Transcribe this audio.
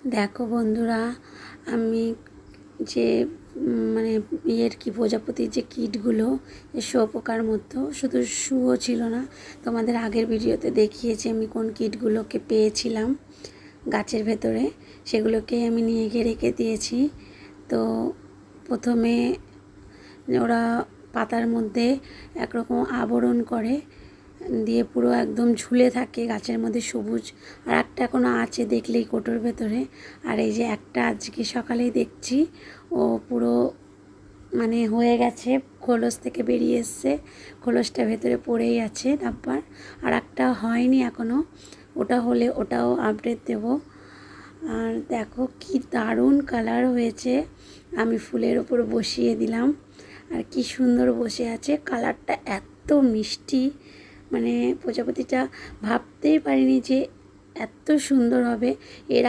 দেখো বন্ধুরা, আমি যে মানে প্রজাপতির যে কীটগুলো, শুঁয়োপোকার মতো, শুধু শুঁয়ো ছিল না, তোমাদের আগের ভিডিওতে দেখিয়েছি আমি কোন কীটগুলোকে পেয়েছিলাম গাছের ভেতরে। সেগুলোকে আমি নিয়ে গিয়ে রেখে দিয়েছি। তো প্রথমে ওরা পাতার মধ্যে একরকম আবরণ করে দিয়ে পুরো একদম ঝুলে থাকে গাছের মধ্যে সবুজ। আর একটা এখনও আছে, দেখলেই কোটোর ভেতরে। আর এই যে একটা আজকে সকালেই দেখছি ও পুরো হয়ে গেছে, খোলস থেকে বেরিয়ে এসছে, খোলসটা ভেতরে পড়েই আছে ডাব্বার। আর একটা হয়নি এখনও, ওটা হলে ওটাও আপডেট দেব। আর দেখো কি দারুণ কালার হয়েছে, আমি ফুলের ওপর বসিয়ে দিলাম আর কি সুন্দর বসে আছে। কালারটা এত মিষ্টি, প্রজাপতিটা ভাবতেই পারিনি যে এত সুন্দর হবে। এর